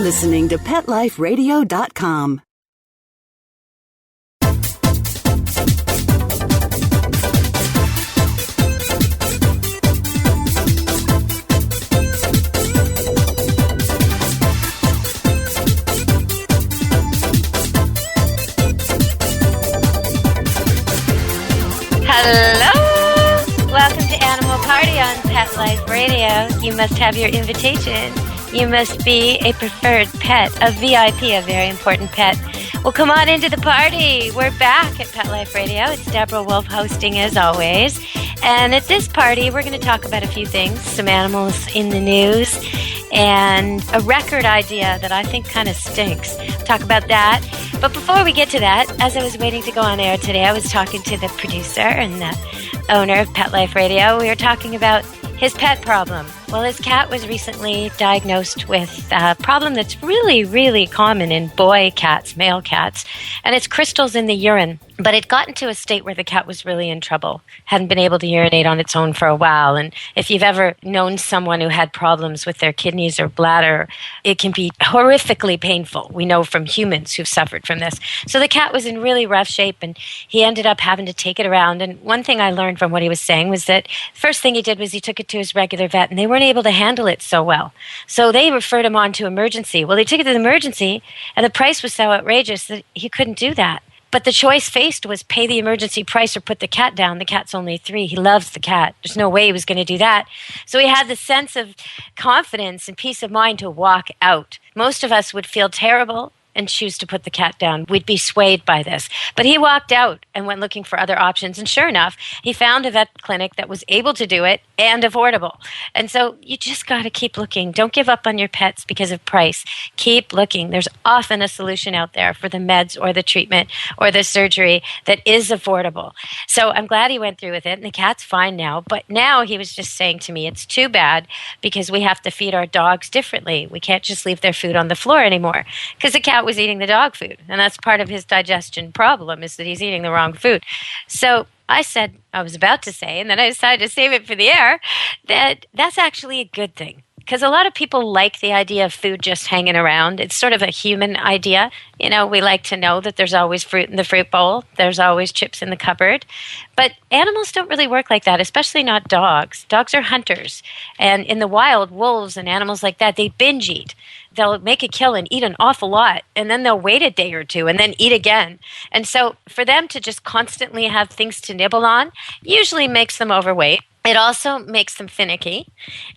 listening to PetLifeRadio.com. Hello! Welcome to Animal Party on Pet Life Radio. You must have your invitation. You must be a preferred pet, a VIP, a very important pet. Well, come on into the party. We're back at Pet Life Radio. It's Deborah Wolfe hosting as always. And at this party, we're going to talk about a few things, some animals in the news, and a record idea that I think kind of stinks. Talk about that. But before we get to that, as I was waiting to go on air today, I was talking to the producer and the owner of Pet Life Radio. We were talking about his pet problem. Well, his cat was recently diagnosed with a problem that's really, really common in boy cats, male cats, and it's crystals in the urine. But it got into a state where the cat was really in trouble, hadn't been able to urinate on its own for a while. And if you've ever known someone who had problems with their kidneys or bladder, it can be horrifically painful. We know from humans who've suffered from this. So the cat was in really rough shape, and he ended up having to take it around. And one thing I learned from what he was saying was that first thing he did was he took it to his regular vet, and they weren't able to handle it so well. So they referred him on to emergency. Well, they took it to the emergency, and the price was so outrageous that he couldn't do that. But the choice faced was pay the emergency price or put the cat down. The cat's only 3. He loves the cat. There's no way he was going to do that. So he had the sense of confidence and peace of mind to walk out. Most of us would feel terrible and choose to put the cat down. We'd be swayed by this. But he walked out and went looking for other options. And sure enough, he found a vet clinic that was able to do it and affordable. And so you just got to keep looking. Don't give up on your pets because of price. Keep looking. There's often a solution out there for the meds or the treatment or the surgery that is affordable. So I'm glad he went through with it. And the cat's fine now. But now he was just saying to me, it's too bad because we have to feed our dogs differently. We can't just leave their food on the floor anymore because the cat was eating the dog food. And that's part of his digestion problem is that he's eating the wrong food. So I said, I was about to say, and then I decided to save it for the air, that that's actually a good thing. Because a lot of people like the idea of food just hanging around. It's sort of a human idea. You know, we like to know that there's always fruit in the fruit bowl. There's always chips in the cupboard. But animals don't really work like that, especially not dogs. Dogs are hunters. And in the wild, wolves and animals like that, they binge eat. They'll make a kill and eat an awful lot, and then they'll wait a day or two and then eat again. And so for them to just constantly have things to nibble on usually makes them overweight. It also makes them finicky.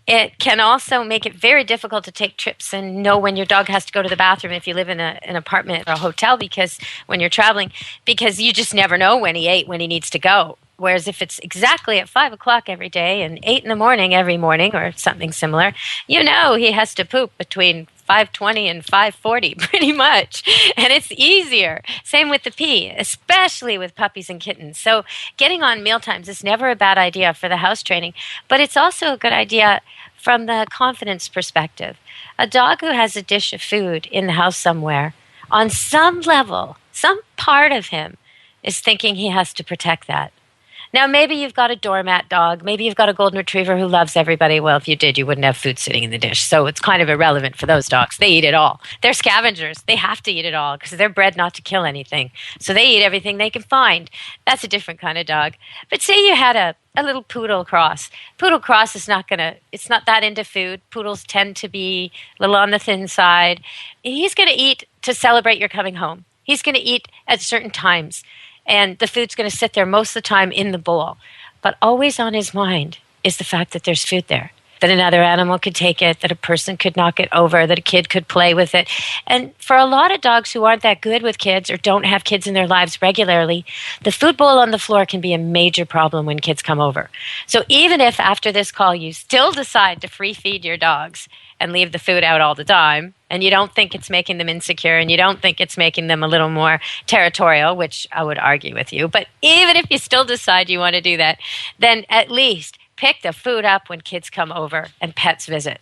It can also make it very difficult to take trips and know when your dog has to go to the bathroom if you live in an apartment or a hotel because when you're traveling, because you just never know when he ate, when he needs to go. Whereas if it's exactly at 5 o'clock every day and 8 in the morning every morning or something similar, you know he has to poop between 5:20 and 5:40 pretty much. And it's easier. Same with the pee, especially with puppies and kittens. So getting on meal times is never a bad idea for the house training, but it's also a good idea from the confidence perspective. A dog who has a dish of food in the house somewhere, on some level, some part of him is thinking he has to protect that. Now, maybe you've got a doormat dog. Maybe you've got a golden retriever who loves everybody. Well, if you did, you wouldn't have food sitting in the dish. So it's kind of irrelevant for those dogs. They eat it all. They're scavengers. They have to eat it all because they're bred not to kill anything. So they eat everything they can find. That's a different kind of dog. But say you had a little poodle cross. Poodle cross is it's not that into food. Poodles tend to be a little on the thin side. He's going to eat to celebrate your coming home. He's going to eat at certain times. And the food's going to sit there most of the time in the bowl. But always on his mind is the fact that there's food there, that another animal could take it, that a person could knock it over, that a kid could play with it. And for a lot of dogs who aren't that good with kids or don't have kids in their lives regularly, the food bowl on the floor can be a major problem when kids come over. So even if after this call you still decide to free feed your dogs and leave the food out all the time, and you don't think it's making them insecure, and you don't think it's making them a little more territorial, which I would argue with you, but even if you still decide you want to do that, then at least pick the food up when kids come over and pets visit.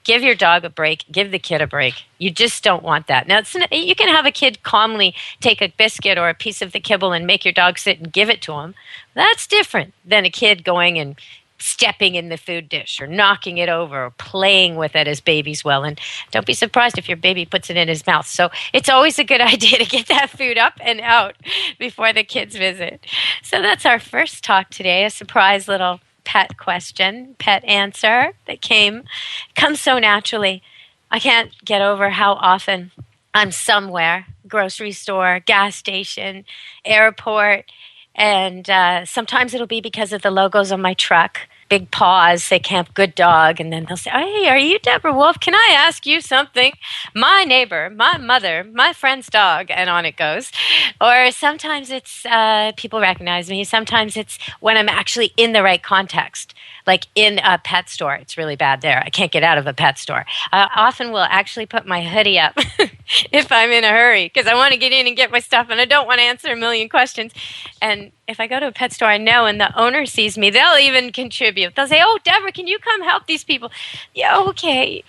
Give your dog a break. Give the kid a break. You just don't want that. Now, you can have a kid calmly take a biscuit or a piece of the kibble and make your dog sit and give it to him. That's different than a kid going and stepping in the food dish or knocking it over or playing with it as babies will. And don't be surprised if your baby puts it in his mouth. So it's always a good idea to get that food up and out before the kids visit. So that's our first talk today, a surprise little pet question, pet answer that comes so naturally. I can't get over how often I'm somewhere, grocery store, gas station, airport, and sometimes it'll be because of the logos on my truck. Big paws, say Camp Good Dog, and then they'll say, hey, are you Deborah Wolfe? Can I ask you something? My neighbor, my mother, my friend's dog, and on it goes. Or sometimes it's people recognize me. Sometimes it's when I'm actually in the right context, like in a pet store. It's really bad there. I can't get out of a pet store. I often will actually put my hoodie up if I'm in a hurry because I want to get in and get my stuff, and I don't want to answer a million questions. And if I go to a pet store I know and the owner sees me, they'll even contribute. They'll say, oh, Deborah, can you come help these people? Yeah, okay.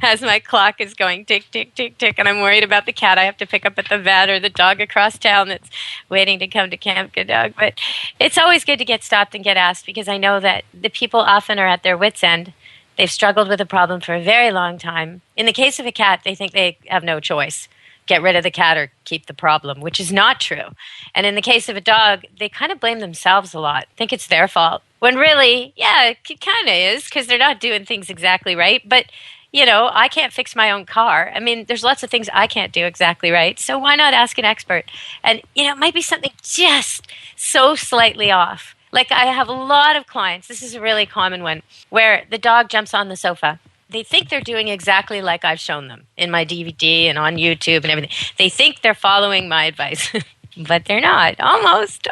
As my clock is going tick, tick, tick, tick, and I'm worried about the cat I have to pick up at the vet or the dog across town that's waiting to come to Camp Good Dog. But it's always good to get stopped and get asked because I know that the people often are at their wits' end. They've struggled with a problem for a very long time. In the case of a cat, they think they have no choice. Get rid of the cat or keep the problem, which is not true. And in the case of a dog, they kind of blame themselves a lot, think it's their fault. When really, yeah, it kind of is because they're not doing things exactly right. But, you know, I can't fix my own car. I mean, there's lots of things I can't do exactly right. So why not ask an expert? And, you know, it might be something just so slightly off. Like I have a lot of clients, this is a really common one, where the dog jumps on the sofa. They think they're doing exactly like I've shown them in my DVD and on YouTube and everything. They think they're following my advice, but they're not. Almost.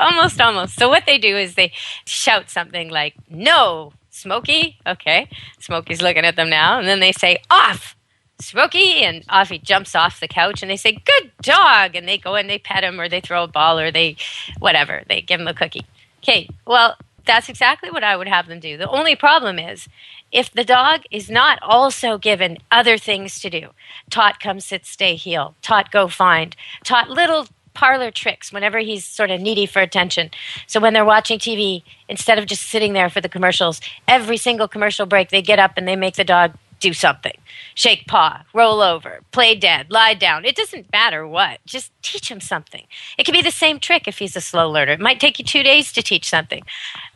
So what they do is they shout something like, no, Smokey. Okay, Smokey's looking at them now. And then they say, off, Smokey. And off he jumps off the couch and they say, good dog. And they go and they pet him or they throw a ball or they give him a cookie. Okay, well, that's exactly what I would have them do. The only problem is if the dog is not also given other things to do, taught come, sit, stay, heel, taught go find, taught little parlor tricks whenever he's sort of needy for attention. So when they're watching TV, instead of just sitting there for the commercials, every single commercial break, they get up and they make the dog do something. Shake paw, roll over, play dead, lie down. It doesn't matter what. Just teach him something. It could be the same trick if he's a slow learner. It might take you 2 days to teach something.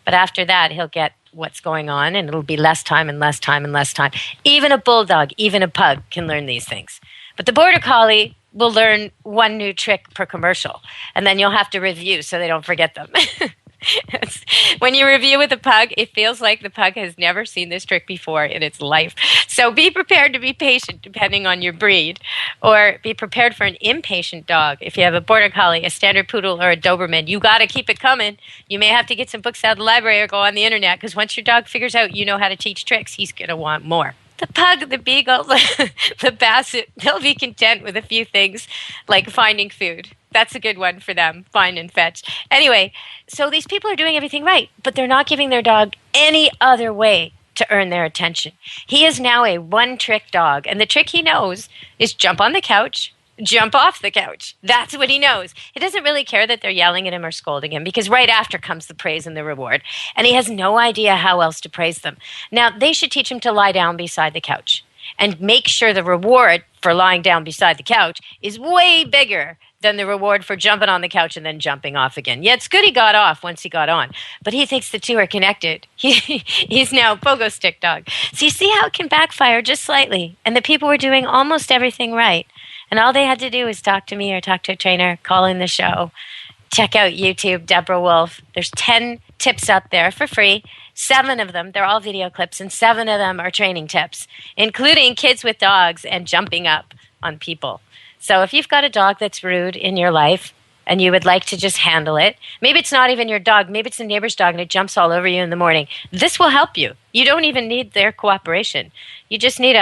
But after that, he'll get what's going on, and it'll be less time and less time and less time. Even a bulldog, even a pug can learn these things. But the border collie will learn one new trick per commercial, and then you'll have to review so they don't forget them. When you review with a pug, it feels like the pug has never seen this trick before in its life. So be prepared to be patient depending on your breed, or be prepared for an impatient dog. If you have a border collie, a standard poodle, or a Doberman, you got to keep it coming. You may have to get some books out of the library or go on the internet because once your dog figures out you know how to teach tricks, he's going to want more. The pug, the beagle, the basset, they'll be content with a few things like finding food. That's a good one for them, find and fetch. Anyway, so these people are doing everything right, but they're not giving their dog any other way to earn their attention. He is now a one-trick dog, and the trick he knows is jump on the couch, jump off the couch. That's what he knows. He doesn't really care that they're yelling at him or scolding him because right after comes the praise and the reward, and he has no idea how else to praise them. Now, they should teach him to lie down beside the couch and make sure the reward for lying down beside the couch is way bigger than the reward for jumping on the couch and then jumping off again. Yeah, it's good he got off once he got on, but he thinks the two are connected. He's now a pogo stick dog. So you see how it can backfire just slightly, and the people were doing almost everything right. And all they had to do was talk to me or talk to a trainer, call in the show, check out YouTube, Deborah Wolfe. There's 10 tips out there for free. 7 of them, they're all video clips, and 7 of them are training tips, including kids with dogs and jumping up on people. So if you've got a dog that's rude in your life and you would like to just handle it, maybe it's not even your dog, maybe it's a neighbor's dog and it jumps all over you in the morning, this will help you. You don't even need their cooperation. You just need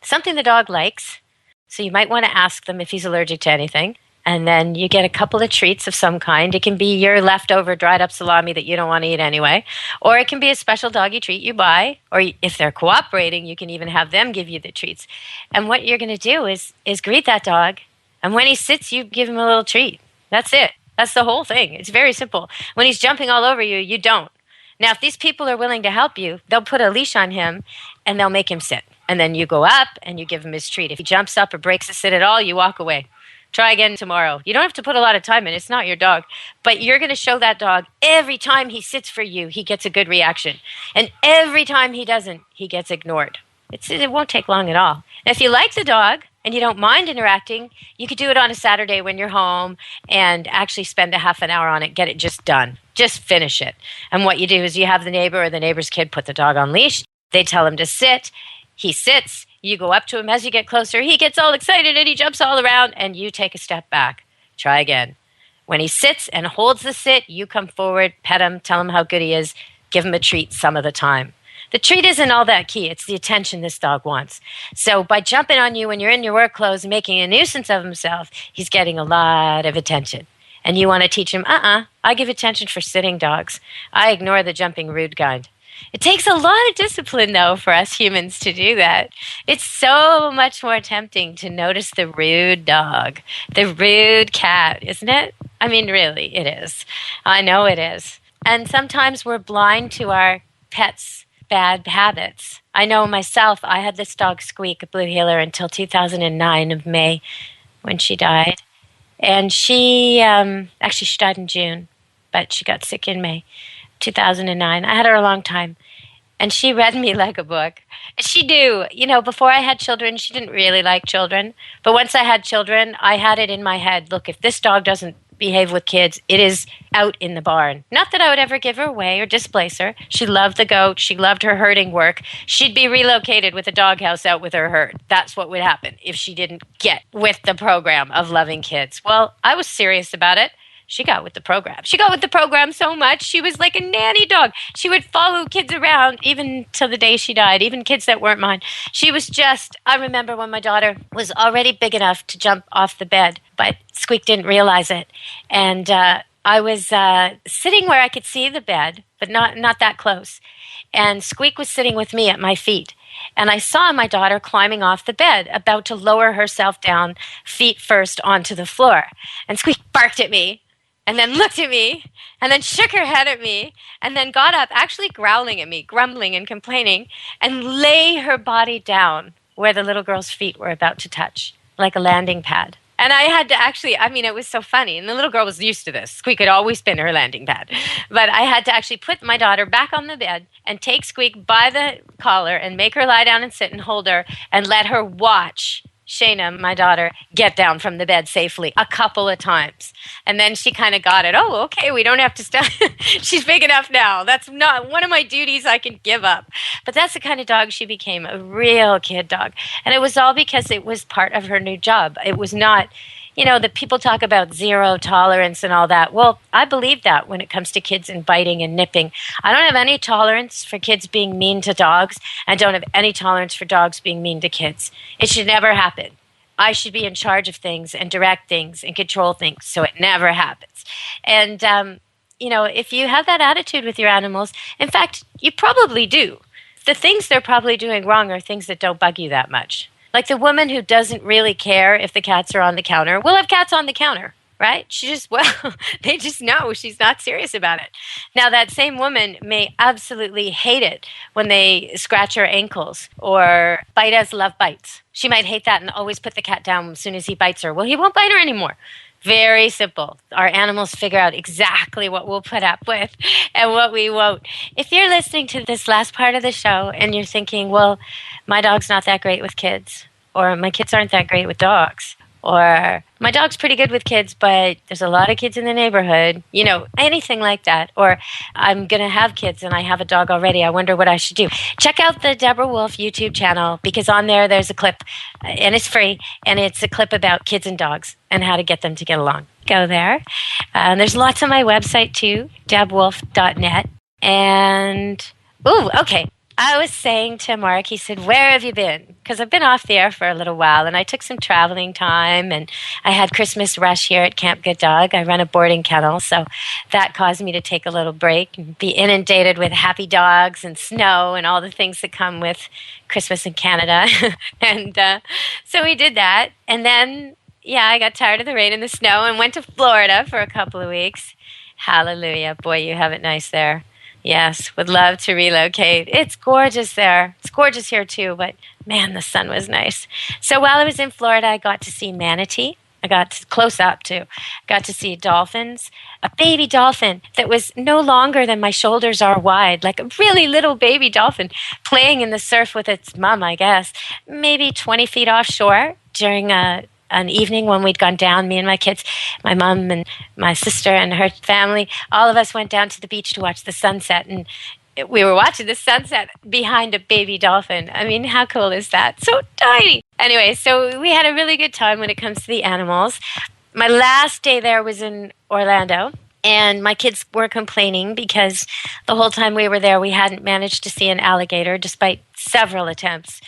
something the dog likes. So you might want to ask them if he's allergic to anything. And then you get a couple of treats of some kind. It can be your leftover dried up salami that you don't want to eat anyway. Or it can be a special doggy treat you buy. Or if they're cooperating, you can even have them give you the treats. And what you're going to do is greet that dog. And when he sits, you give him a little treat. That's it. That's the whole thing. It's very simple. When he's jumping all over you, you don't. Now, if these people are willing to help you, they'll put a leash on him and they'll make him sit. And then you go up and you give him his treat. If he jumps up or breaks a sit at all, you walk away. Try again tomorrow. You don't have to put a lot of time in. It's not your dog. But you're going to show that dog every time he sits for you, he gets a good reaction. And every time he doesn't, he gets ignored. It won't take long at all. And if you like the dog and you don't mind interacting, you could do it on a Saturday when you're home and actually spend a half an hour on it, get it just done. Just finish it. And what you do is you have the neighbor or the neighbor's kid put the dog on leash. They tell him to sit. He sits. You go up to him as you get closer. He gets all excited and he jumps all around and you take a step back. Try again. When he sits and holds the sit, you come forward, pet him, tell him how good he is, give him a treat some of the time. The treat isn't all that key. It's the attention this dog wants. So by jumping on you when you're in your work clothes and making a nuisance of himself, he's getting a lot of attention. And you want to teach him, I give attention for sitting dogs. I ignore the jumping rude kind. It takes a lot of discipline, though, for us humans to do that. It's so much more tempting to notice the rude dog, the rude cat, isn't it? I mean, really, it is. I know it is. And sometimes we're blind to our pets' bad habits. I know myself, I had this dog Squeak, a blue heeler, until 2009 of May when she died. And she died in June, but she got sick in May 2009. I had her a long time. And she read me like a book. She knew, before I had children, she didn't really like children. But once I had children, I had it in my head, look, if this dog doesn't behave with kids, it is out in the barn. Not that I would ever give her away or displace her. She loved the goat. She loved her herding work. She'd be relocated with a doghouse out with her herd. That's what would happen if she didn't get with the program of loving kids. Well, I was serious about it. She got with the program. She got with the program so much, she was like a nanny dog. She would follow kids around even till the day she died, even kids that weren't mine. She was I remember when my daughter was already big enough to jump off the bed, but Squeak didn't realize it. And I was sitting where I could see the bed, but not that close. And Squeak was sitting with me at my feet. And I saw my daughter climbing off the bed, about to lower herself down, feet first, onto the floor. And Squeak barked at me. And then looked at me, and then shook her head at me, and then got up, actually growling at me, grumbling and complaining, and lay her body down where the little girl's feet were about to touch, like a landing pad. And I had to it was so funny. And the little girl was used to this. Squeak had always been her landing pad. But I had to actually put my daughter back on the bed and take Squeak by the collar and make her lie down and sit and hold her and let her watch Shayna, my daughter, get down from the bed safely a couple of times. And then she kind of got it. Oh, okay, we don't have to stop. She's big enough now. That's not one of my duties I can give up. But that's the kind of dog she became, a real kid dog. And it was all because it was part of her new job. It was not, that people talk about zero tolerance and all that. Well, I believe that when it comes to kids and biting and nipping. I don't have any tolerance for kids being mean to dogs. I don't have any tolerance for dogs being mean to kids. It should never happen. I should be in charge of things and direct things and control things so it never happens. And, if you have that attitude with your animals, in fact, you probably do. The things they're probably doing wrong are things that don't bug you that much. Like the woman who doesn't really care if the cats are on the counter. We'll have cats on the counter, right? They just know she's not serious about it. Now, that same woman may absolutely hate it when they scratch her ankles or bite as love bites. She might hate that and always put the cat down as soon as he bites her. Well, he won't bite her anymore. Very simple. Our animals figure out exactly what we'll put up with and what we won't. If you're listening to this last part of the show and you're thinking, well, my dog's not that great with kids, or my kids aren't that great with dogs, or my dog's pretty good with kids, but there's a lot of kids in the neighborhood, anything like that. Or I'm going to have kids and I have a dog already. I wonder what I should do. Check out the Deborah Wolfe YouTube channel, because on there's a clip, and it's free, and it's a clip about kids and dogs and how to get them to get along. Go there. There's lots on my website too, debwolfe.net. And, okay. I was saying to Mark, he said, where have you been? Because I've been off the air for a little while, and I took some traveling time, and I had Christmas rush here at Camp Good Dog. I run a boarding kennel, so that caused me to take a little break and be inundated with happy dogs and snow and all the things that come with Christmas in Canada. And so we did that. And then, I got tired of the rain and the snow and went to Florida for a couple of weeks. Hallelujah. Boy, you have it nice there. Yes, would love to relocate. It's gorgeous there. It's gorgeous here too, but man, the sun was nice. So while I was in Florida, I got to see manatee. I got close up too. Got to see dolphins, a baby dolphin that was no longer than my shoulders are wide, like a really little baby dolphin playing in the surf with its mom, I guess, maybe 20 feet offshore during an evening when we'd gone down, me and my kids, my mom and my sister and her family, all of us went down to the beach to watch the sunset, and we were watching the sunset behind a baby dolphin. I mean, how cool is that? So tiny. Anyway, so we had a really good time when it comes to the animals. My last day there was in Orlando, and my kids were complaining because the whole time we were there, we hadn't managed to see an alligator despite several attempts.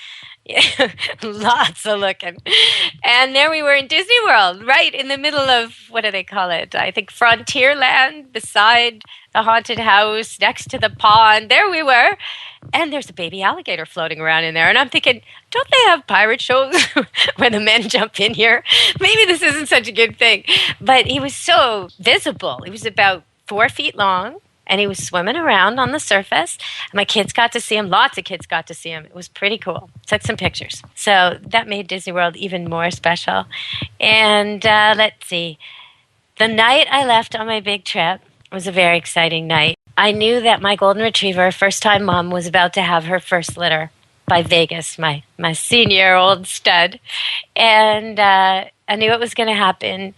Lots of looking. And there we were in Disney World, right in the middle of, what do they call it? I think Frontierland, beside the haunted house, next to the pond. There we were. And there's a baby alligator floating around in there. And I'm thinking, don't they have pirate shows where the men jump in here? Maybe this isn't such a good thing. But he was so visible. He was about 4 feet long. And he was swimming around on the surface. My kids got to see him. Lots of kids got to see him. It was pretty cool. Took some pictures. So that made Disney World even more special. And let's see. The night I left on my big trip was a very exciting night. I knew that my golden retriever, first-time mom, was about to have her first litter by Vegas, my senior old stud. And I knew it was going to happen.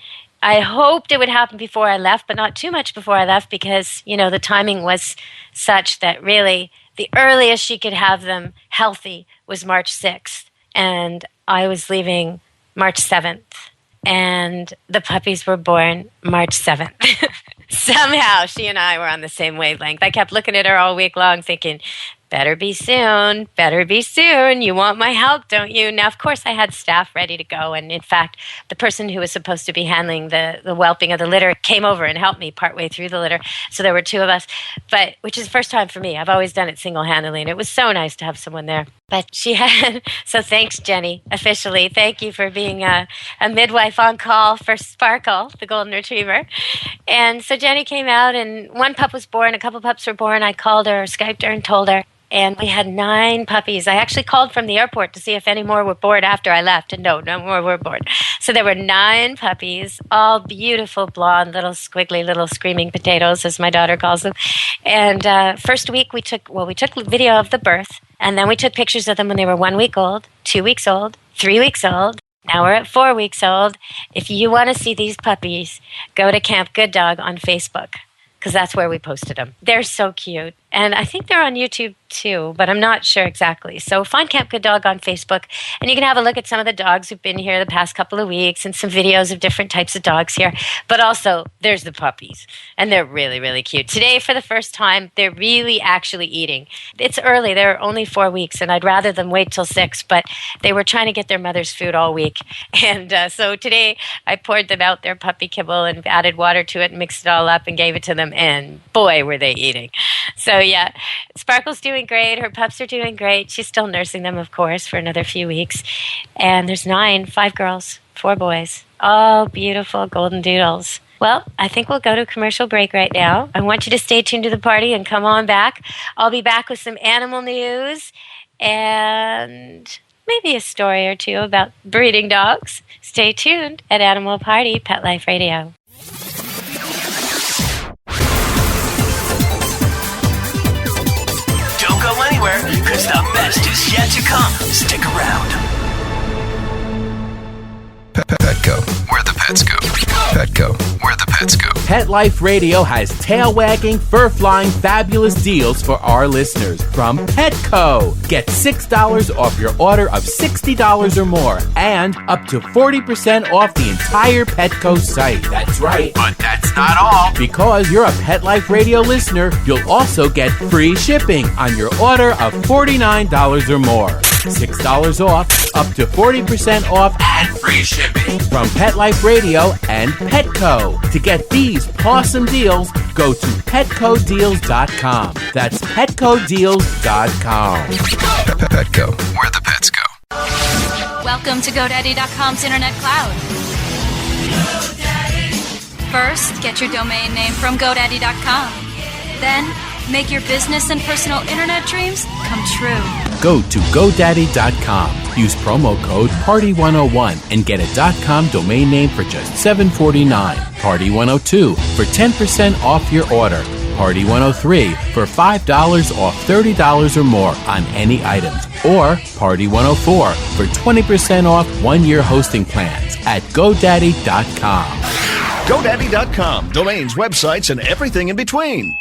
I hoped it would happen before I left, but not too much before I left because, the timing was such that really the earliest she could have them healthy was March 6th. And I was leaving March 7th. And the puppies were born March 7th. Somehow she and I were on the same wavelength. I kept looking at her all week long thinking, better be soon, better be soon. You want my help, don't you? Now, of course, I had staff ready to go. And in fact, the person who was supposed to be handling the whelping of the litter came over and helped me partway through the litter. So there were two of us, but which is the first time for me. I've always done it single-handedly, and it was so nice to have someone there. But she had, so thanks, Jenny, officially. Thank you for being a midwife on call for Sparkle, the golden retriever. And so Jenny came out, and one pup was born, a couple pups were born. I called her, Skyped her, and told her. And we had 9 puppies. I actually called from the airport to see if any more were born after I left. And no more were born. So there were 9 puppies, all beautiful, blonde, little squiggly, little screaming potatoes, as my daughter calls them. And first week we took video of the birth. And then we took pictures of them when they were 1 week old, 2 weeks old, 3 weeks old. Now we're at 4 weeks old. If you want to see these puppies, go to Camp Good Dog on Facebook, because that's where we posted them. They're so cute. And I think they're on YouTube too, but I'm not sure exactly. So find Camp Good Dog on Facebook, and you can have a look at some of the dogs who've been here the past couple of weeks and some videos of different types of dogs here. But also, there's the puppies, and they're really, really cute. Today, for the first time, they're really actually eating. It's early. They're only 4 weeks, and I'd rather them wait till 6, but they were trying to get their mother's food all week. And so today, I poured them out their puppy kibble and added water to it and mixed it all up and gave it to them, and boy, were they eating. So yeah, Sparkle's doing great. Her pups are doing great. She's still nursing them, of course, for another few weeks. And there's 9, 5 girls, 4 boys, all beautiful golden doodles. Well, I think we'll go to a commercial break right now. I want you to stay tuned to the party and come on back. I'll be back with some animal news and maybe a story or two about breeding dogs. Stay tuned at Animal Party Pet Life Radio. Go anywhere, because the best is yet to come. Stick around. Petco, where the pets go. Petco, where the pets go. Pet Life Radio has tail-wagging, fur-flying, fabulous deals for our listeners from Petco. Get $6 off your order of $60 or more, and up to 40% off the entire Petco site. That's right. But that's not all. Because you're a Pet Life Radio listener, you'll also get free shipping on your order of $49 or more. $6 off, up to 40% off, and free shipping from Pet Life Radio and Petco. To get these awesome deals, go to PetcoDeals.com. That's PetcoDeals.com. Petco, where the pets go. Welcome to GoDaddy.com's Internet Cloud. First, get your domain name from GoDaddy.com. Then, Make your business and personal internet dreams come true. Go to GoDaddy.com. Use promo code PARTY101 and get a .com domain name for just $7.49. Party102 for 10% off your order. Party103 for $5 off $30 or more on any items. Or Party104 for 20% off one-year hosting plans at GoDaddy.com. GoDaddy.com. Domains, websites, and everything in between.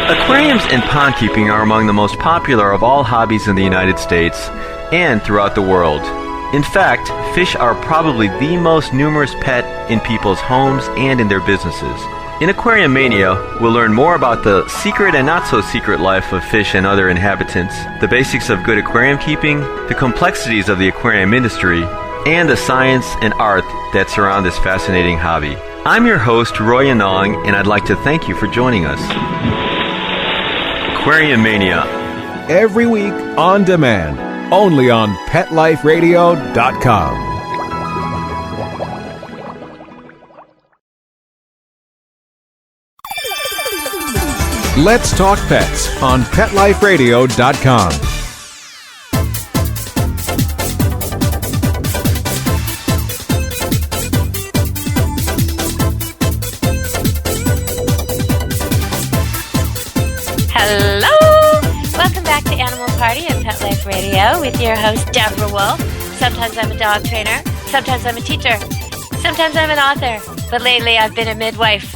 Aquariums and pond keeping are among the most popular of all hobbies in the United States and throughout the world. In fact, fish are probably the most numerous pet in people's homes and in their businesses. In Aquarium Mania, we'll learn more about the secret and not-so-secret life of fish and other inhabitants, the basics of good aquarium keeping, the complexities of the aquarium industry, and the science and art that surround this fascinating hobby. I'm your host, Roy Anong, and I'd like to thank you for joining us. Aquarium Mania. Every week on demand, only on PetLifeRadio.com. Let's Talk Pets on PetLifeRadio.com. Hello! Welcome back to Animal Party at Pet Life Radio with your host, Deborah Wolfe. Sometimes I'm a dog trainer. Sometimes I'm a teacher. Sometimes I'm an author. But lately I've been a midwife.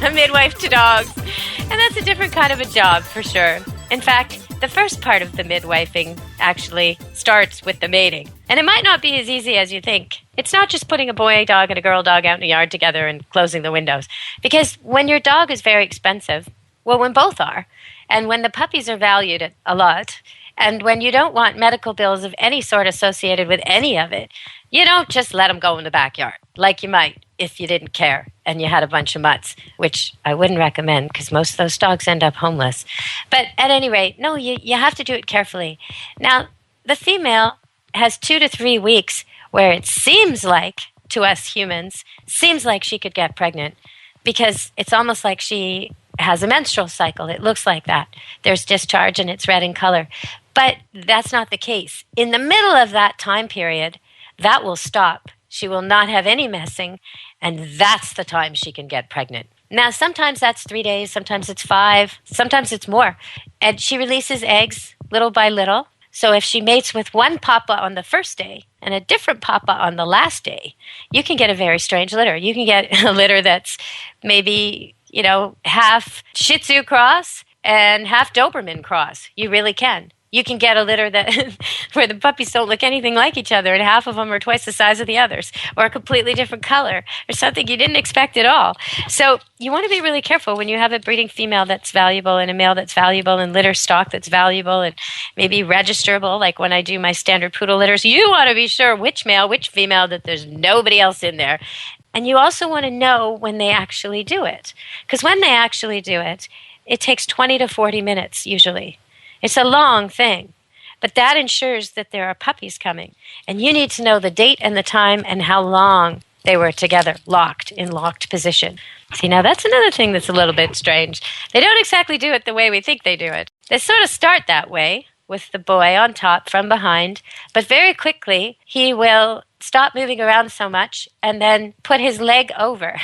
A midwife to dogs. And that's a different kind of a job for sure. In fact, the first part of the midwifing actually starts with the mating. And it might not be as easy as you think. It's not just putting a boy dog and a girl dog out in the yard together and closing the windows. Because when your dog is very expensive, well, when both are, and when the puppies are valued at a lot, and when you don't want medical bills of any sort associated with any of it, you don't just let them go in the backyard, like you might if you didn't care and you had a bunch of mutts, which I wouldn't recommend because most of those dogs end up homeless. But at any rate, no, you have to do it carefully. Now, the female has 2 to 3 weeks where it seems like, to us humans, seems like she could get pregnant because it's almost like she has a menstrual cycle. It looks like that. There's discharge and it's red in color. But that's not the case. In the middle of that time period, that will stop. She will not have any messing, and that's the time she can get pregnant. Now, sometimes that's 3 days, sometimes it's 5, sometimes it's more. And she releases eggs little by little. So if she mates with one papa on the first day and a different papa on the last day, you can get a very strange litter. You can get a litter that's maybe, half Shih Tzu cross and half Doberman cross. You really can. You can get a litter that where the puppies don't look anything like each other and half of them are twice the size of the others, or a completely different color, or something you didn't expect at all. So you want to be really careful when you have a breeding female that's valuable and a male that's valuable and litter stock that's valuable and maybe registerable, like when I do my standard poodle litters. You want to be sure which male, which female, that there's nobody else in there. And you also want to know when they actually do it. Because when they actually do it, it takes 20 to 40 minutes usually. It's a long thing, but that ensures that there are puppies coming. And you need to know the date and the time and how long they were together, in locked position. See, now that's another thing that's a little bit strange. They don't exactly do it the way we think they do it. They sort of start that way with the boy on top from behind, but very quickly he will stop moving around so much and then put his leg over,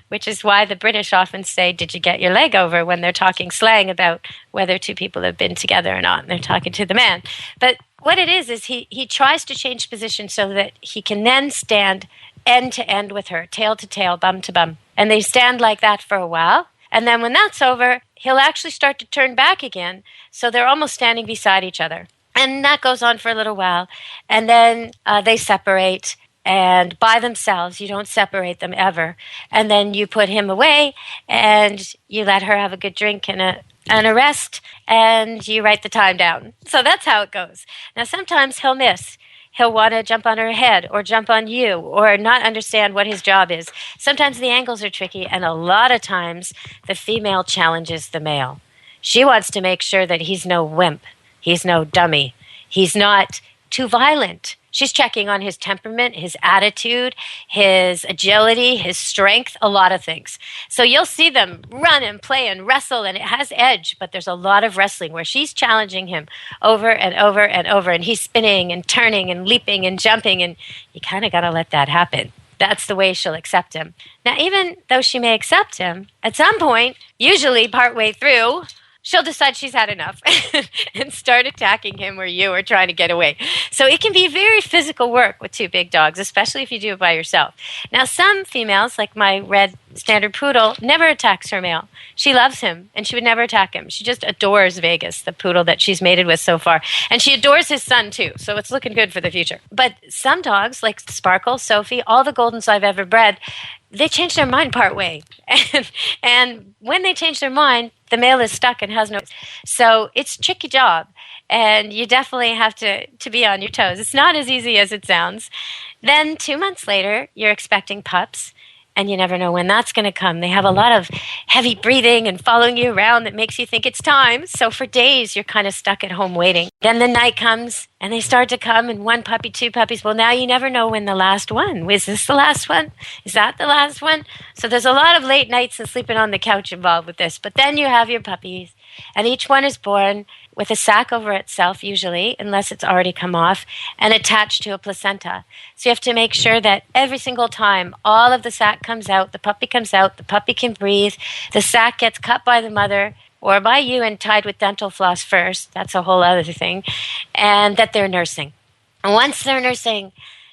which is why the British often say, "Did you get your leg over?" when they're talking slang about whether two people have been together or not, and they're talking to the man. But what it is he tries to change position so that he can then stand end to end with her, tail to tail, bum to bum. And they stand like that for a while. And then when that's over, he'll actually start to turn back again. So they're almost standing beside each other. And that goes on for a little while. And then they separate, and by themselves. You don't separate them ever. And then you put him away, and you let her have a good drink and a rest, and you write the time down. So that's how it goes. Now, sometimes he'll miss. He'll want to jump on her head or jump on you or not understand what his job is. Sometimes the angles are tricky, and a lot of times the female challenges the male. She wants to make sure that he's no wimp. He's no dummy. He's not too violent. She's checking on his temperament, his attitude, his agility, his strength, a lot of things. So you'll see them run and play and wrestle, and it has edge, but there's a lot of wrestling where she's challenging him over and over and over, and he's spinning and turning and leaping and jumping, and you kind of got to let that happen. That's the way she'll accept him. Now, even though she may accept him, at some point, usually partway through, she'll decide she's had enough and start attacking him or you or trying to get away. So it can be very physical work with two big dogs, especially if you do it by yourself. Now, some females, like my red standard poodle, never attacks her male. She loves him, and she would never attack him. She just adores Vegas, the poodle that she's mated with so far. And she adores his son, too, so it's looking good for the future. But some dogs, like Sparkle, Sophie, all the Goldens I've ever bred, they change their mind part way. And when they change their mind, the male is stuck and has no... So it's a tricky job, and you definitely have to be on your toes. It's not as easy as it sounds. Then 2 months later, you're expecting pups, and you never know when that's going to come. They have a lot of heavy breathing and following you around that makes you think it's time. So for days, you're kind of stuck at home waiting. Then the night comes, and they start to come, and one puppy, two puppies. Well, now you never know when the last one. Is this the last one? Is that the last one? So there's a lot of late nights and sleeping on the couch involved with this. But then you have your puppies, and each one is born with a sac over itself, usually, unless it's already come off, and attached to a placenta. So you have to make sure that every single time all of the sac comes out, the puppy can breathe, the sac gets cut by the mother or by you and tied with dental floss first. That's a whole other thing. And that they're nursing. And once they're nursing,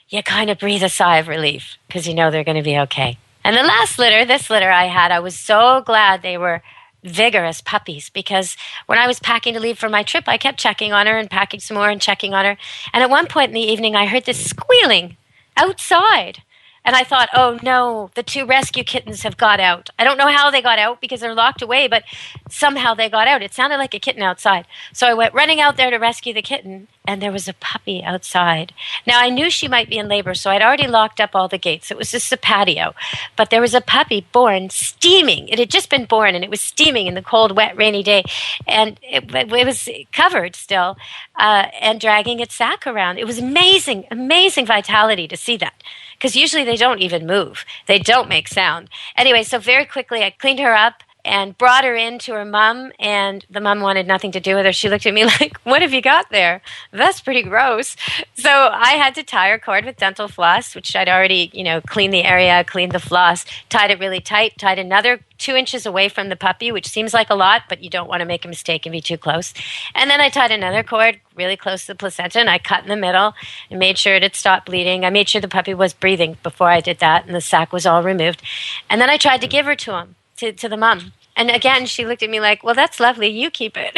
you kind of breathe a sigh of relief because you know they're going to be okay. And the last litter, this litter I had, I was so glad they were vigorous puppies, because when I was packing to leave for my trip, I kept checking on her and packing some more and checking on her. And at one point in the evening, I heard this squealing outside. And I thought, oh no, the two rescue kittens have got out. I don't know how they got out because they're locked away, but somehow they got out. It sounded like a kitten outside. So I went running out there to rescue the kitten, and there was a puppy outside. Now, I knew she might be in labor, so I'd already locked up all the gates. It was just a patio. But there was a puppy born, steaming. It had just been born, and it was steaming in the cold, wet, rainy day. And it was covered still and dragging its sack around. It was amazing, amazing vitality to see that, because usually they don't even move. They don't make sound. Anyway, so very quickly I cleaned her up and brought her in to her mom, and the mom wanted nothing to do with her. She looked at me like, what have you got there? That's pretty gross. So I had to tie her cord with dental floss, which I'd already, cleaned the area, cleaned the floss, tied it really tight, tied another 2 inches away from the puppy, which seems like a lot, but you don't want to make a mistake and be too close. And then I tied another cord really close to the placenta, and I cut in the middle and made sure it had stopped bleeding. I made sure the puppy was breathing before I did that, and the sac was all removed. And then I tried to give her to him. To the mom. And again, she looked at me like, well, that's lovely. You keep it.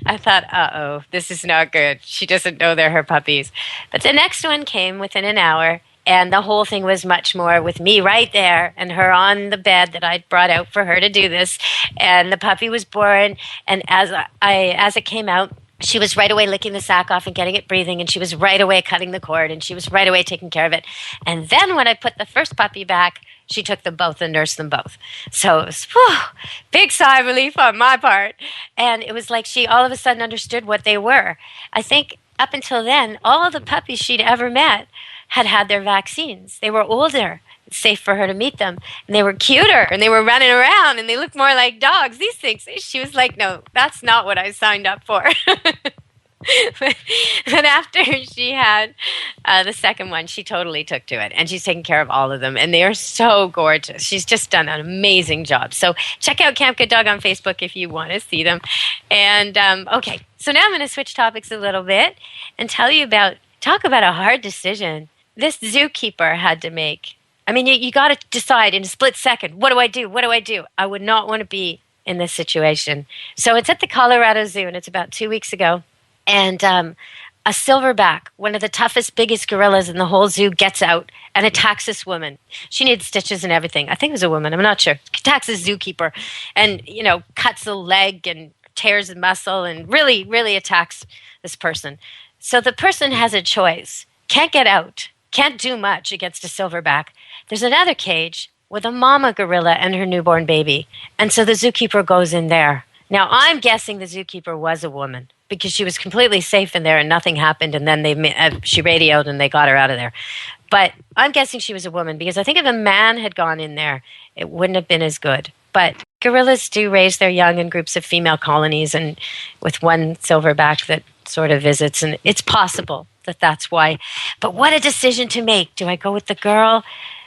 I thought, uh-oh, this is not good. She doesn't know they're her puppies. But the next one came within an hour, and the whole thing was much more with me right there and her on the bed that I'd brought out for her to do this. And the puppy was born, and as it came out, she was right away licking the sack off and getting it breathing, and she was right away cutting the cord, and she was right away taking care of it. And then when I put the first puppy back, she took them both and nursed them both. So it was big sigh of relief on my part. And it was like she all of a sudden understood what they were. I think up until then, all of the puppies she'd ever met had their vaccines. They were older. It's safe for her to meet them. And they were cuter, and they were running around, and they looked more like dogs, these things. She was like, no, that's not what I signed up for. But after she had the second one, she totally took to it, and she's taking care of all of them, and they are so gorgeous. She's just done an amazing job. So check out Camp Good Dog on Facebook if you want to see them. And okay, so now I'm going to switch topics a little bit and talk about a hard decision this zookeeper had to make. I mean, you got to decide in a split second, what do I do? What do I do? I would not want to be in this situation. So it's at the Colorado Zoo, and it's about 2 weeks ago. And a silverback, one of the toughest, biggest gorillas in the whole zoo, gets out and attacks this woman. She needs stitches and everything. I think it was a woman. I'm not sure. Attacks this zookeeper and, cuts the leg and tears the muscle and really, really attacks this person. So the person has a choice. Can't get out. Can't do much against a silverback. There's another cage with a mama gorilla and her newborn baby. And so the zookeeper goes in there. Now, I'm guessing the zookeeper was a woman, because she was completely safe in there and nothing happened. And then she radioed and they got her out of there. But I'm guessing she was a woman because I think if a man had gone in there, it wouldn't have been as good. But gorillas do raise their young in groups of female colonies and with one silverback that sort of visits. And it's possible that that's why. But what a decision to make. Do I go with the girl,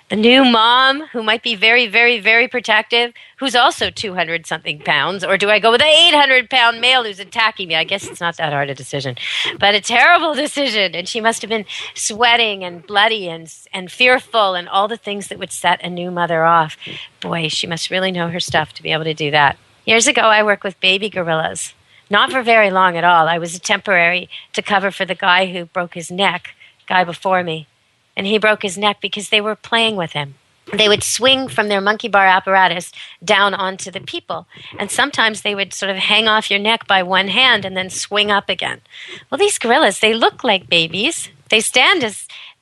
the new mom who might be very, very, very protective, who's also 200-something pounds, or do I go with the 800-pound male who's attacking me? I guess it's not that hard a decision, but a terrible decision. And she must have been sweating and bloody and fearful and all the things that would set a new mother off. Boy, she must really know her stuff to be able to do that. Years ago, I worked with baby gorillas. Not for very long at all. I was a temporary to cover for the guy who broke his neck, guy before me. And he broke his neck because they were playing with him. They would swing from their monkey bar apparatus down onto the people. And sometimes they would sort of hang off your neck by one hand and then swing up again. Well, these gorillas, they look like babies. They stand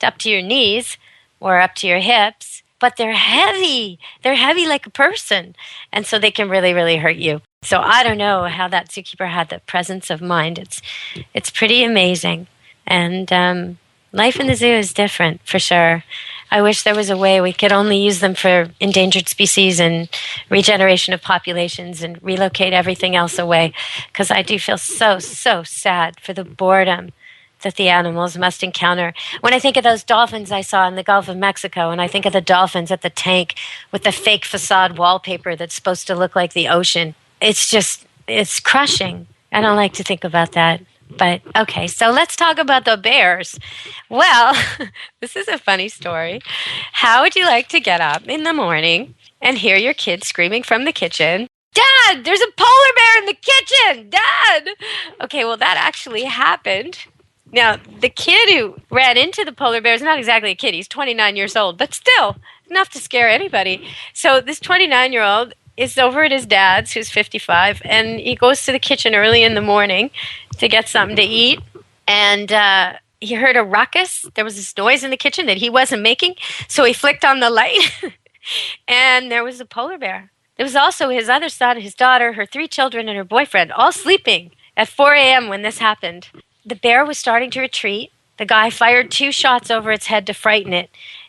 up to your knees or up to your hips, but they're heavy. They're heavy like a person. And so they can really, really hurt you. So I don't know how that zookeeper had the presence of mind. It's pretty amazing. And life in the zoo is different, for sure. I wish there was a way we could only use them for endangered species and regeneration of populations and relocate everything else away, because I do feel so, so sad for the boredom that the animals must encounter. When I think of those dolphins I saw in the Gulf of Mexico, and I think of the dolphins at the tank with the fake facade wallpaper that's supposed to look like the ocean, it's crushing. I don't like to think about that. But, okay, so let's talk about the bears. Well, this is a funny story. How would you like to get up in the morning and hear your kid screaming from the kitchen, "Dad, there's a polar bear in the kitchen! Dad!" Okay, well, that actually happened. Now, the kid who ran into the polar bear is not exactly a kid. He's 29 years old, but still enough to scare anybody. So this 29-year-old is over at his dad's, who's 55, and he goes to the kitchen early in the morning to get something to eat. And he heard a ruckus. There was this noise in the kitchen that he wasn't making. So he flicked on the light, and there was a polar bear. There was also his other son, his daughter, her 3 children, and her boyfriend, all sleeping at 4 a.m. when this happened. The bear was starting to retreat. The guy fired 2 shots over its head to frighten it,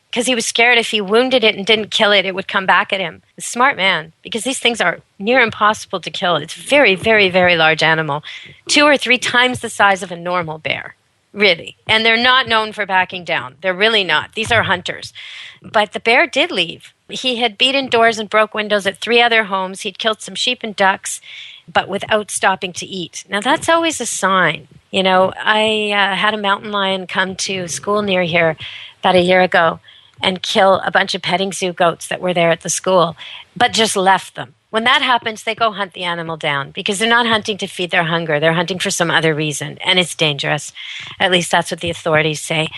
because he was scared if he wounded it and didn't kill it, it would come back at him. A smart man, because these things are near impossible to kill. It's a very, very, very large animal, 2 or 3 times the size of a normal bear, really. And they're not known for backing down. They're really not. These are hunters. But the bear did leave. He had beaten doors and broke windows at 3 other homes. He'd killed some sheep and ducks, but without stopping to eat. Now, that's always a sign. You know, I had a mountain lion come to school near here about a year ago and kill a bunch of petting zoo goats that were there at the school, but just left them. When that happens, they go hunt the animal down because they're not hunting to feed their hunger. They're hunting for some other reason, and it's dangerous. At least that's what the authorities say.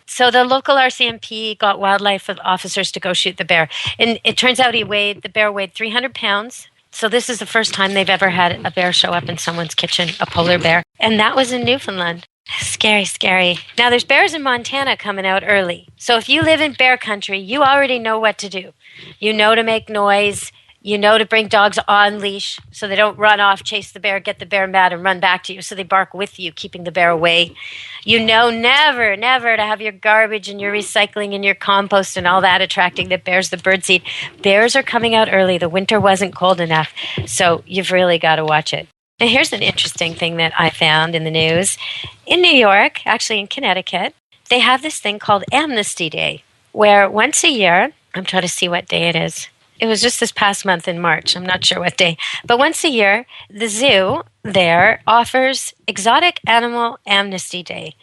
So the local RCMP got wildlife officers to go shoot the bear. And it turns out the bear weighed 300 pounds. So this is the first time they've ever had a bear show up in someone's kitchen, a polar bear. And that was in Newfoundland. Scary, scary. Now, there's bears in Montana coming out early. So if you live in bear country, you already know what to do. You know to make noise. You know to bring dogs on leash so they don't run off, chase the bear, get the bear mad, and run back to you. So they bark with you, keeping the bear away. You know never, never to have your garbage and your recycling and your compost and all that attracting the bears, the birdseed. Bears are coming out early. The winter wasn't cold enough. So you've really got to watch it. Now, here's an interesting thing that I found in the news. In New York, actually in Connecticut, they have this thing called Amnesty Day, where once a year, I'm trying to see what day it is. It was just this past month in March. I'm not sure what day. But once a year, the zoo there offers Exotic Animal Amnesty Day.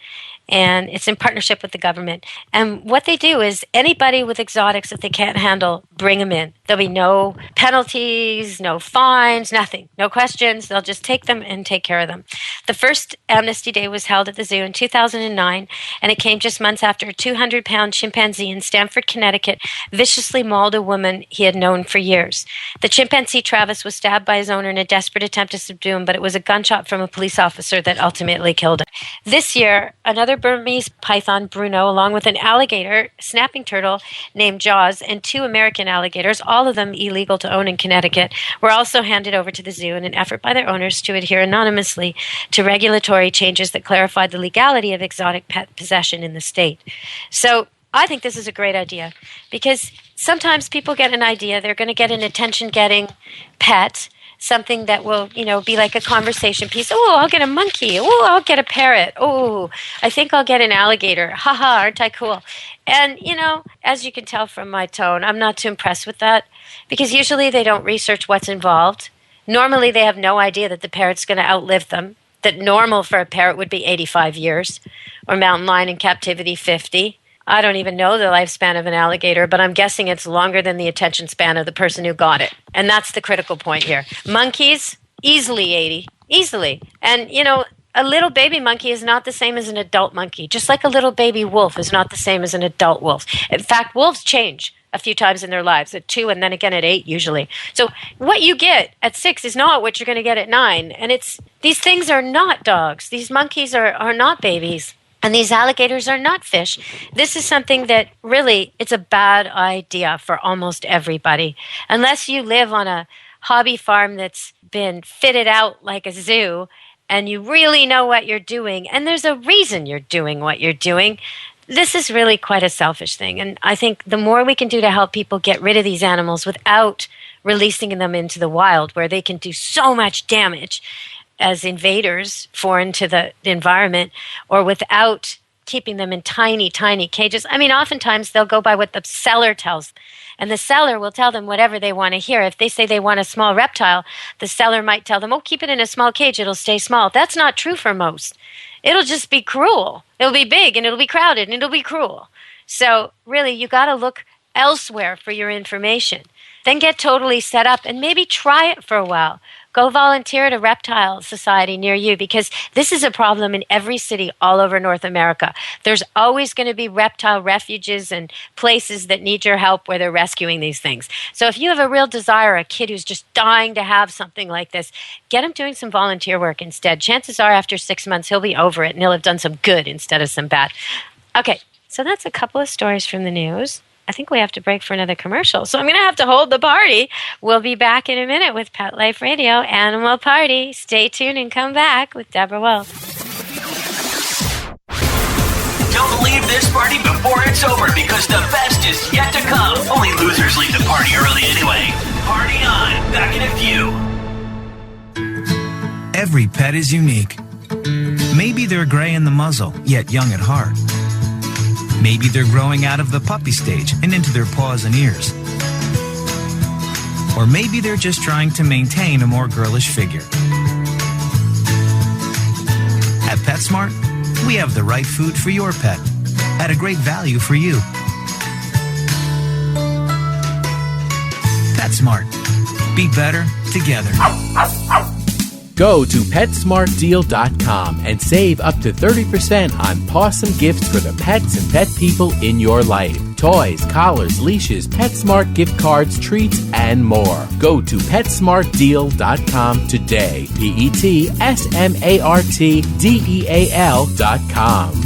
And it's in partnership with the government. And what they do is anybody with exotics that they can't handle, bring them in. There'll be no penalties, no fines, nothing. No questions. They'll just take them and take care of them. The first Amnesty Day was held at the zoo in 2009, and it came just months after a 200-pound chimpanzee in Stamford, Connecticut, viciously mauled a woman he had known for years. The chimpanzee, Travis, was stabbed by his owner in a desperate attempt to subdue him, but it was a gunshot from a police officer that ultimately killed him. This year, another Burmese python, Bruno, along with an alligator, snapping turtle named Jaws, and 2 American alligators, all of them illegal to own in Connecticut, were also handed over to the zoo in an effort by their owners to adhere anonymously to regulatory changes that clarified the legality of exotic pet possession in the state. So I think this is a great idea because sometimes people get an idea, they're going to get an attention-getting pet, something that will, be like a conversation piece. Oh, I'll get a monkey. Oh, I'll get a parrot. Oh, I think I'll get an alligator. Ha, aren't I cool? And, as you can tell from my tone, I'm not too impressed with that because usually they don't research what's involved. Normally they have no idea that the parrot's going to outlive them, that normal for a parrot would be 85 years, or mountain lion in captivity 50. I don't even know the lifespan of an alligator, but I'm guessing it's longer than the attention span of the person who got it. And that's the critical point here. Monkeys, easily 80. Easily. And, a little baby monkey is not the same as an adult monkey, just like a little baby wolf is not the same as an adult wolf. In fact, wolves change a few times in their lives, at 2 and then again at 8 usually. So what you get at 6 is not what you're going to get at 9. And these things are not dogs. These monkeys are not babies. And these alligators are not fish. This is something that really, it's a bad idea for almost everybody. Unless you live on a hobby farm that's been fitted out like a zoo and you really know what you're doing, and there's a reason you're doing what you're doing, this is really quite a selfish thing. And I think the more we can do to help people get rid of these animals without releasing them into the wild where they can do so much damage as invaders foreign to the environment, or without keeping them in tiny, tiny cages. I mean, oftentimes they'll go by what the seller tells them. And the seller will tell them whatever they want to hear. If they say they want a small reptile, the seller might tell them, oh, keep it in a small cage, it'll stay small. That's not true for most. It'll just be cruel. It'll be big and it'll be crowded and it'll be cruel. So really, you got to look elsewhere for your information. Then get totally set up and maybe try it for a while. Go volunteer at a reptile society near you because this is a problem in every city all over North America. There's always going to be reptile refuges and places that need your help where they're rescuing these things. So if you have a real desire, a kid who's just dying to have something like this, get him doing some volunteer work instead. Chances are after 6 months, he'll be over it and he'll have done some good instead of some bad. Okay, so that's a couple of stories from the news. I think we have to break for another commercial, so I'm going to have to hold the party. We'll be back in a minute with Pet Life Radio, Animal Party. Stay tuned and come back with Deborah Wolfe. Don't leave this party before it's over because the best is yet to come. Only losers leave the party early anyway. Party on. Back in a few. Every pet is unique. Maybe they're gray in the muzzle, yet young at heart. Maybe they're growing out of the puppy stage and into their paws and ears. Or maybe they're just trying to maintain a more girlish figure. At PetSmart, we have the right food for your pet at a great value for you. PetSmart. Be better together. Go to PetSmartDeal.com and save up to 30% on awesome gifts for the pets and pet people in your life. Toys, collars, leashes, PetSmart gift cards, treats, and more. Go to PetSmartDeal.com today. PetSmartDeal.com.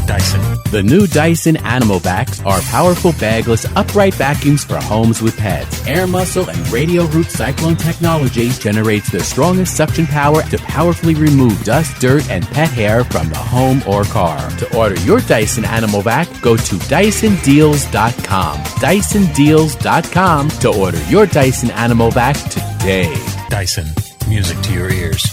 Dyson. The new Dyson Animal Vacs are powerful bagless upright vacuums for homes with pets. Air muscle and radio root cyclone technology generates the strongest suction power to powerfully remove dust, dirt, and pet hair from the home or car. To order your Dyson Animal Vac, go to DysonDeals.com. DysonDeals.com to order your Dyson Animal Vac today. Dyson. Music to your ears.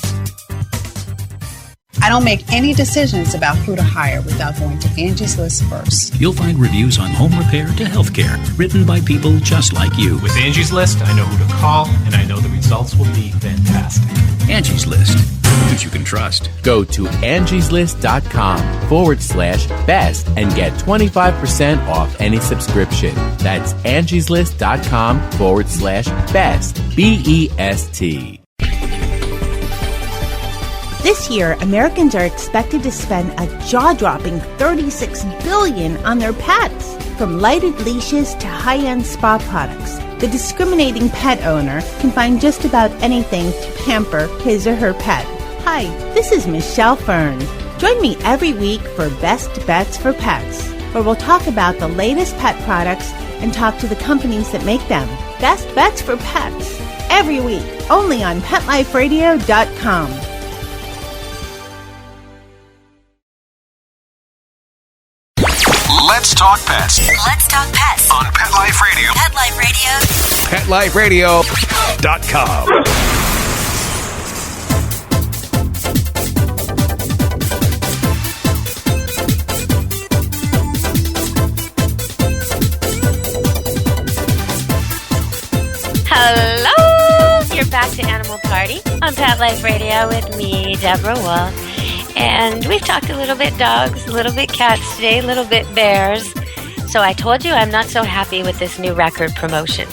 I don't make any decisions about who to hire without going to Angie's List first. You'll find reviews on home repair to healthcare, written by people just like you. With Angie's List, I know who to call, and I know the results will be fantastic. Angie's List. Who you can trust. Go to angieslist.com/best and get 25% off any subscription. That's angieslist.com/best. BEST. This year, Americans are expected to spend a jaw-dropping $36 billion on their pets. From lighted leashes to high-end spa products, the discriminating pet owner can find just about anything to pamper his or her pet. Hi, this is Michelle Fern. Join me every week for Best Bets for Pets, where we'll talk about the latest pet products and talk to the companies that make them. Best Bets for Pets, every week, only on PetLifeRadio.com. Let's talk pets Let's talk pets on Pet Life Radio. Pet Life Radio. PetLifeRadio.com. Hello! You're back to Animal Party on Pet Life Radio with me, Deborah Wolfe. And we've talked a little bit dogs, a little bit cats today, a little bit bears. So I told you I'm not so happy with this new record promotion.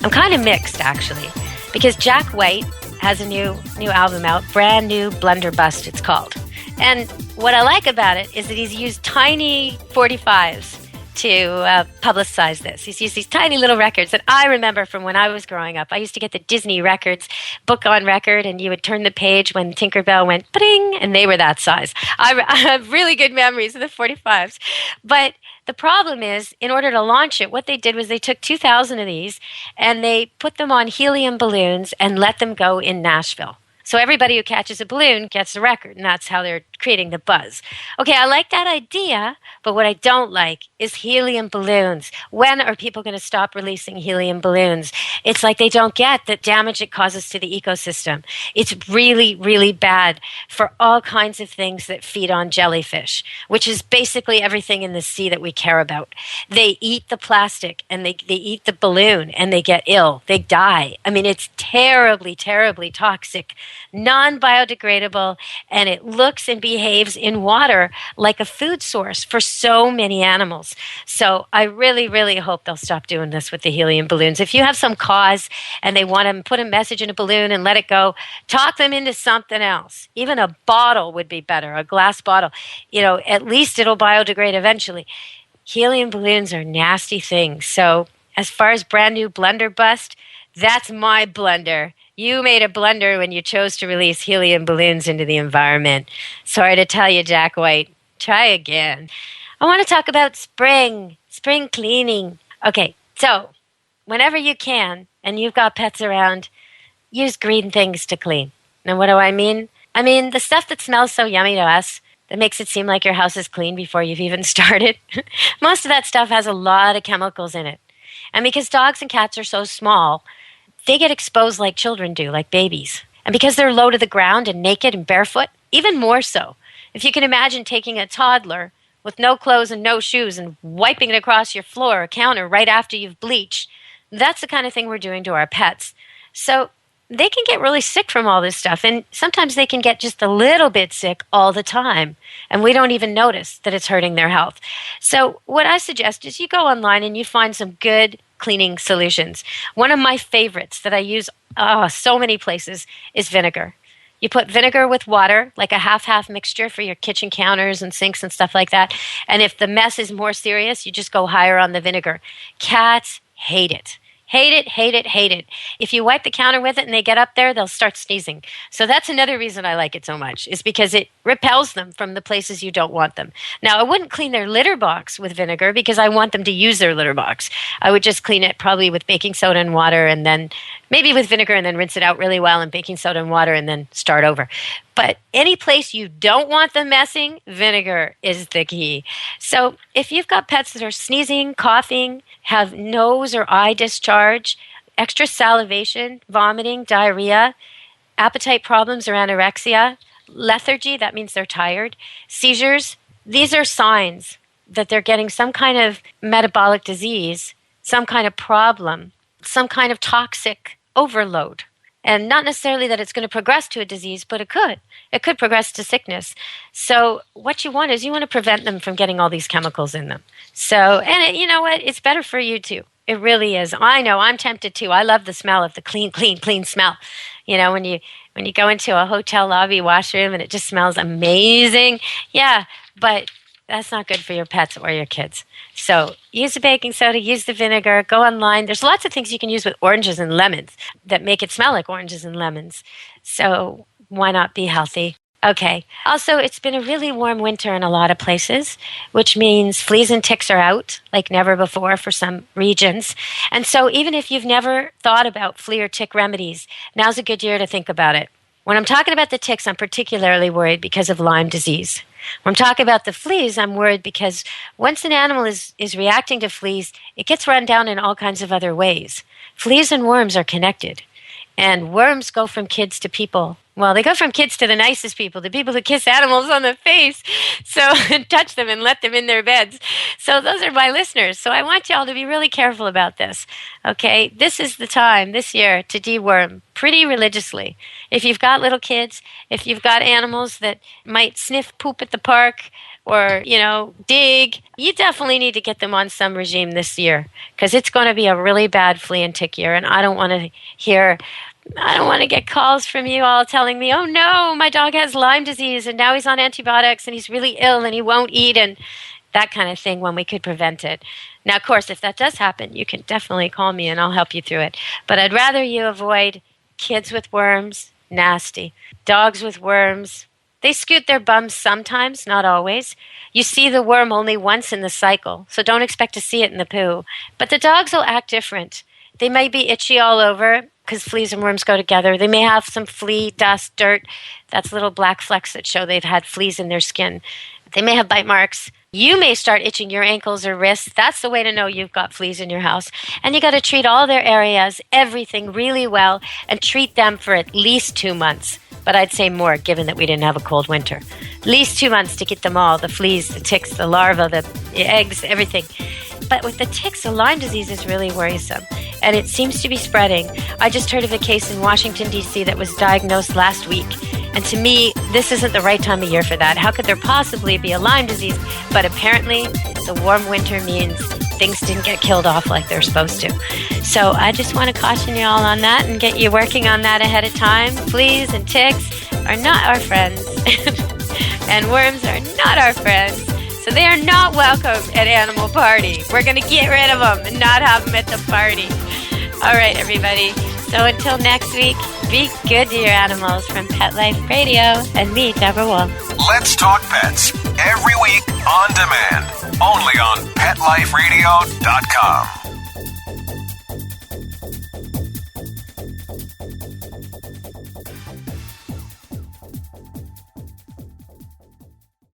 I'm kind of mixed, actually, because Jack White has a new album out, brand new Blunderbuss it's called. And what I like about it is that he's used tiny 45s to publicize this. He's used these tiny little records that I remember from when I was growing up. I used to get the Disney records, book on record, and you would turn the page when Tinkerbell went pring, and they were that size. I have really good memories of the 45s. But the problem is, in order to launch it, what they did was they took 2,000 of these, and they put them on helium balloons and let them go in Nashville. So everybody who catches a balloon gets a record, and that's how they're creating the buzz. Okay, I like that idea, but what I don't like is helium balloons. When are people going to stop releasing helium balloons? It's like they don't get the damage it causes to the ecosystem. It's really, really bad for all kinds of things that feed on jellyfish, which is basically everything in the sea that we care about. They eat the plastic, and they eat the balloon, and they get ill. They die. I mean, it's terribly, terribly toxic, non-biodegradable, and it looks and behaves in water like a food source for so many animals. So I really, really hope they'll stop doing this with the helium balloons. If you have some cause and they want to put a message in a balloon and let it go, talk them into something else. Even a bottle would be better, a glass bottle. You know, at least it'll biodegrade eventually. Helium balloons are nasty things. So as far as brand new Blunderbuss, that's my blunder. You made a blunder when you chose to release helium balloons into the environment. Sorry to tell you, Jack White. Try again. I want to talk about spring cleaning. Okay, so whenever you can, and you've got pets around, use green things to clean. Now, what do I mean? I mean the stuff that smells so yummy to us, that makes it seem like your house is clean before you've even started. Most of that stuff has a lot of chemicals in it. And because dogs and cats are so small, they get exposed like children do, like babies. And because they're low to the ground and naked and barefoot, even more so. If you can imagine taking a toddler with no clothes and no shoes and wiping it across your floor or counter right after you've bleached, that's the kind of thing we're doing to our pets. So they can get really sick from all this stuff, and sometimes they can get just a little bit sick all the time, and we don't even notice that it's hurting their health. So what I suggest is you go online and you find some good cleaning solutions. One of my favorites that I use so many places is vinegar. You put vinegar with water, like a half-half mixture for your kitchen counters and sinks and stuff like that. And if the mess is more serious, you just go higher on the vinegar. Cats hate it. Hate it, hate it, hate it. If you wipe the counter with it and they get up there, they'll start sneezing. So that's another reason I like it so much, is because it repels them from the places you don't want them. Now, I wouldn't clean their litter box with vinegar because I want them to use their litter box. I would just clean it probably with baking soda and water, and then maybe with vinegar, and then rinse it out really well in baking soda and water, and then start over. But any place you don't want them messing, vinegar is the key. So if you've got pets that are sneezing, coughing, have nose or eye discharge, extra salivation, vomiting, diarrhea, appetite problems or anorexia, lethargy, that means they're tired, seizures, these are signs that they're getting some kind of metabolic disease, some kind of problem, some kind of toxic overload. And not necessarily that it's going to progress to a disease, but it could. It could progress to sickness. So what you want is you want to prevent them from getting all these chemicals in them. So, and you know what? It's better for you too. It really is. I know. I'm tempted too. I love the smell of the clean, clean, clean smell. You know, when you go into a hotel lobby washroom and it just smells amazing. Yeah, but that's not good for your pets or your kids. So use the baking soda, use the vinegar, go online. There's lots of things you can use with oranges and lemons that make it smell like oranges and lemons. So why not be healthy? Okay. Also, it's been a really warm winter in a lot of places, which means fleas and ticks are out like never before for some regions. And so even if you've never thought about flea or tick remedies, now's a good year to think about it. When I'm talking about the ticks, I'm particularly worried because of Lyme disease. When I'm talking about the fleas, I'm worried because once an animal is reacting to fleas, it gets run down in all kinds of other ways. Fleas and worms are connected. And worms go from kids to people. Well, they go from kids to the nicest people, the people who kiss animals on the face, and touch them and let them in their beds. So those are my listeners. So I want y'all to be really careful about this. Okay, this is the time this year to deworm pretty religiously. If you've got little kids, if you've got animals that might sniff poop at the park or, dig, you definitely need to get them on some regime this year because it's going to be a really bad flea and tick year. And I don't want to get calls from you all telling me, oh no, my dog has Lyme disease and now he's on antibiotics and he's really ill and he won't eat and that kind of thing when we could prevent it. Now, of course, if that does happen, you can definitely call me and I'll help you through it. But I'd rather you avoid kids with worms, nasty. Dogs with worms, they scoot their bums sometimes, not always. You see the worm only once in the cycle, so don't expect to see it in the poo. But the dogs will act different. They may be itchy all over because fleas and worms go together. They may have some flea, dust, dirt. That's little black flecks that show they've had fleas in their skin. They may have bite marks. You may start itching your ankles or wrists. That's the way to know you've got fleas in your house. And you got to treat all their areas, everything really well, and treat them for at least 2 months. But I'd say more, given that we didn't have a cold winter. At least 2 months to get them all, the fleas, the ticks, the larvae, the eggs, everything. But with the ticks, the Lyme disease is really worrisome, and it seems to be spreading. I just heard of a case in Washington, D.C. that was diagnosed last week. And to me, this isn't the right time of year for that. How could there possibly be a Lyme disease? But apparently, the warm winter means things didn't get killed off like they're supposed to. So I just want to caution you all on that and get you working on that ahead of time. Fleas and ticks are not our friends. And worms are not our friends. So they are not welcome at Animal Party. We're going to get rid of them and not have them at the party. All right, everybody. So until next week, be good to your animals from Pet Life Radio and me, Deborah Wolfe. Let's talk pets every week on demand, only on PetLifeRadio.com.